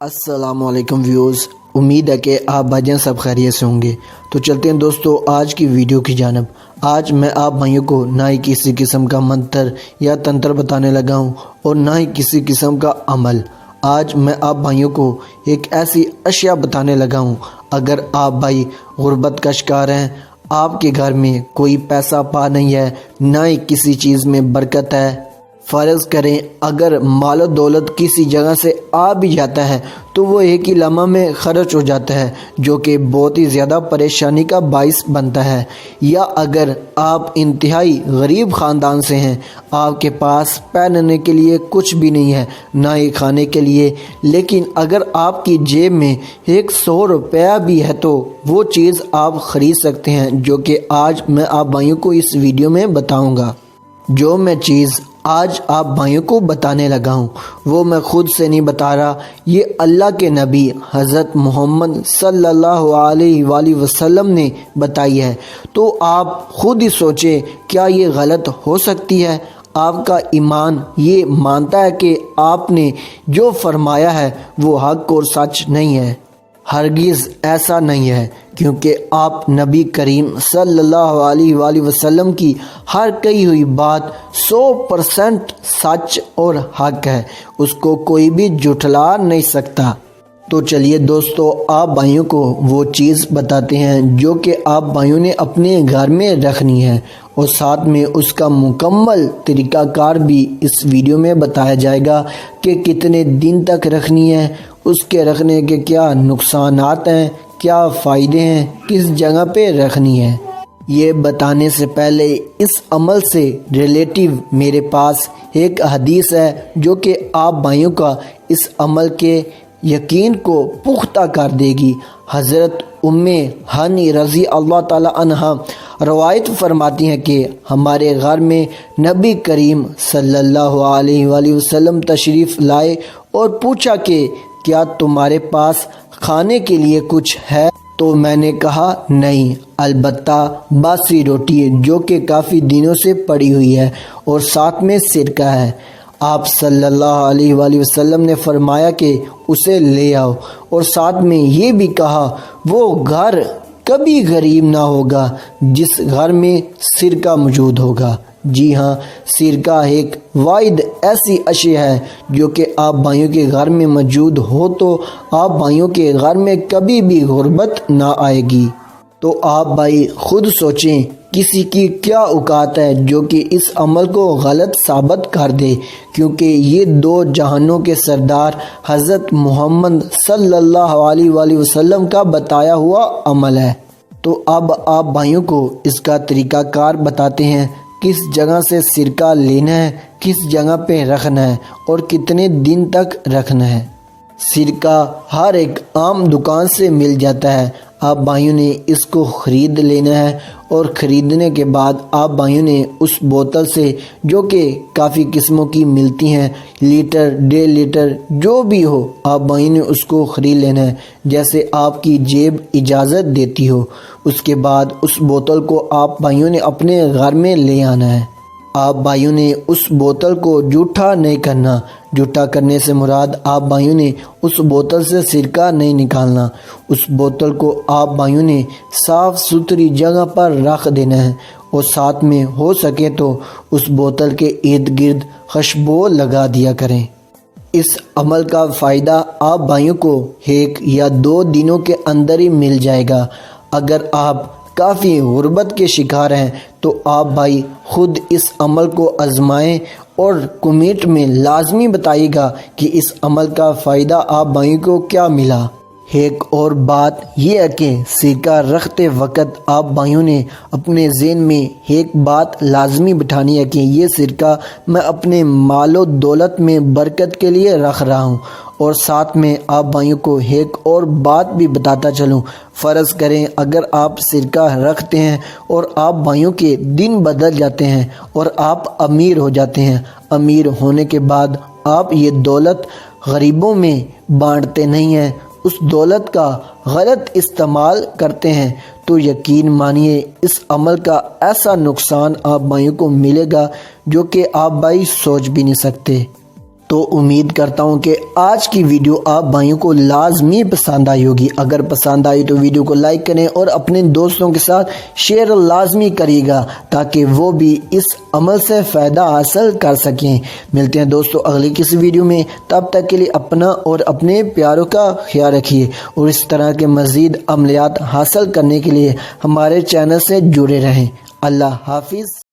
السلام علیکم ویوز، امید ہے کہ آپ بھائیاں سب خیریت سے ہوں گے۔ تو چلتے ہیں دوستو آج کی ویڈیو کی جانب۔ آج میں آپ بھائیوں کو نہ ہی کسی قسم کا منتر یا تنتر بتانے لگا ہوں اور نہ ہی کسی قسم کا عمل۔ آج میں آپ بھائیوں کو ایک ایسی اشیاء بتانے لگا ہوں، اگر آپ بھائی غربت کا شکار ہیں، آپ کے گھر میں کوئی پیسہ پا نہیں ہے، نہ ہی کسی چیز میں برکت ہے، فرض کریں اگر مال و دولت کسی جگہ سے آ بھی جاتا ہے تو وہ ایک ہی لمحہ میں خرچ ہو جاتا ہے، جو کہ بہت ہی زیادہ پریشانی کا باعث بنتا ہے۔ یا اگر آپ انتہائی غریب خاندان سے ہیں، آپ کے پاس پہننے کے لیے کچھ بھی نہیں ہے، نہ ہی کھانے کے لیے، لیکن اگر آپ کی جیب میں 100 روپیہ بھی ہے تو وہ چیز آپ خرید سکتے ہیں، جو کہ آج میں آپ بھائیوں کو اس ویڈیو میں بتاؤں گا۔ جو میں چیز آج آپ بھائیوں کو بتانے لگا ہوں وہ میں خود سے نہیں بتا رہا، یہ اللہ کے نبی حضرت محمد صلی اللہ علیہ وآلہ وسلم نے بتائی ہے۔ تو آپ خود ہی سوچیں، کیا یہ غلط ہو سکتی ہے؟ آپ کا ایمان یہ مانتا ہے کہ آپ نے جو فرمایا ہے وہ حق اور سچ نہیں ہے؟ ہرگز ایسا نہیں ہے، کیونکہ آپ نبی کریم صلی اللہ علیہ وآلہ وسلم کی ہر کہی ہوئی بات 100% سچ اور حق ہے، اس کو کوئی بھی جھٹلا نہیں سکتا۔ تو چلیے دوستو آپ بھائیوں کو وہ چیز بتاتے ہیں جو کہ آپ بھائیوں نے اپنے گھر میں رکھنی ہے، اور ساتھ میں اس کا مکمل طریقہ کار بھی اس ویڈیو میں بتایا جائے گا کہ کتنے دن تک رکھنی ہے، اس کے رکھنے کے کیا نقصانات ہیں، کیا فائدے ہیں، کس جگہ پہ رکھنی ہے۔ یہ بتانے سے پہلے اس عمل سے ریلیٹیو میرے پاس ایک حدیث ہے جو کہ آپ بھائیوں کا اس عمل کے یقین کو پختہ کر دے گی۔ حضرت ام ہانی رضی اللہ تعالی عنہا روایت فرماتی ہیں کہ ہمارے گھر میں نبی کریم صلی اللہ علیہ وآلہ وسلم تشریف لائے اور پوچھا کہ کیا تمہارے پاس کھانے کے لیے کچھ ہے؟ تو میں نے کہا نہیں، البتہ باسی روٹی ہے جو کہ کافی دنوں سے پڑی ہوئی ہے اور ساتھ میں سرکہ ہے۔ آپ صلی اللہ علیہ وآلہ وسلم نے فرمایا کہ اسے لے آؤ، اور ساتھ میں یہ بھی کہا وہ گھر کبھی غریب نہ ہوگا جس گھر میں سرکہ موجود ہوگا۔ جی ہاں، سرکہ ایک واحد ایسی اشیاء ہے جو کہ آپ بھائیوں کے گھر میں موجود ہو تو آپ بھائیوں کے گھر میں کبھی بھی غربت نہ آئے گی۔ تو آپ بھائی خود سوچیں، کسی کی کیا اوقات ہے جو کہ اس عمل کو غلط ثابت کر دے، کیونکہ یہ دو جہانوں کے سردار حضرت محمد صلی اللہ علیہ وآلہ وسلم کا بتایا ہوا عمل ہے۔ تو اب آپ بھائیوں کو اس کا طریقہ کار بتاتے ہیں، کس جگہ سے سرکہ لینا ہے، کس جگہ پہ رکھنا ہے اور کتنے دن تک رکھنا ہے۔ سرکہ ہر ایک عام دکان سے مل جاتا ہے، آپ بھائیوں نے اس کو خرید لینا ہے، اور خریدنے کے بعد آپ بھائیوں نے اس بوتل سے، جو کہ کافی قسموں کی ملتی ہیں، لیٹر 1.5 لیٹر جو بھی ہو، آپ بھائیوں نے اس کو خرید لینا ہے جیسے آپ کی جیب اجازت دیتی ہو۔ اس کے بعد اس بوتل کو آپ بھائیوں نے اپنے گھر میں لے آنا ہے۔ آپ بھائیوں نے اس بوتل کو جھوٹا نہیں کرنا، جھوٹا کرنے سے مراد آپ بھائیوں نے اس بوتل سے سرکہ نہیں نکالنا۔ اس بوتل کو آپ بھائیوں نے صاف ستھری جگہ پر رکھ دینا ہے، اور ساتھ میں ہو سکے تو اس بوتل کے ارد گرد خوشبو لگا دیا کریں۔ اس عمل کا فائدہ آپ بھائیوں کو 1 یا 2 دنوں کے اندر ہی مل جائے گا۔ اگر آپ کافی غربت کے شکار ہیں تو آپ بھائی خود اس عمل کو آزمائیں اور کمنٹ میں لازمی بتائیے گا کہ اس عمل کا فائدہ آپ بھائیوں کو کیا ملا۔ ایک اور بات یہ ہے کہ سرکہ رکھتے وقت آپ بھائیوں نے اپنے ذہن میں ایک بات لازمی بٹھانی ہے کہ یہ سرکہ میں اپنے مال و دولت میں برکت کے لیے رکھ رہا ہوں۔ اور ساتھ میں آپ بھائیوں کو ایک اور بات بھی بتاتا چلوں، فرض کریں اگر آپ سرکہ رکھتے ہیں اور آپ بھائیوں کے دن بدل جاتے ہیں اور آپ امیر ہو جاتے ہیں، امیر ہونے کے بعد آپ یہ دولت غریبوں میں بانٹتے نہیں ہیں، اس دولت کا غلط استعمال کرتے ہیں، تو یقین مانیے اس عمل کا ایسا نقصان آپ بھائیوں کو ملے گا جو کہ آپ بھائی سوچ بھی نہیں سکتے۔ تو امید کرتا ہوں کہ آج کی ویڈیو آپ بھائیوں کو لازمی پسند آئی ہوگی۔ اگر پسند آئی تو ویڈیو کو لائک کریں اور اپنے دوستوں کے ساتھ شیئر لازمی کریے گا تاکہ وہ بھی اس عمل سے فائدہ حاصل کر سکیں۔ ملتے ہیں دوستوں اگلی کسی ویڈیو میں، تب تک کے لیے اپنا اور اپنے پیاروں کا خیال رکھیے اور اس طرح کے مزید عملیات حاصل کرنے کے لیے ہمارے چینل سے جڑے رہیں۔ اللہ حافظ۔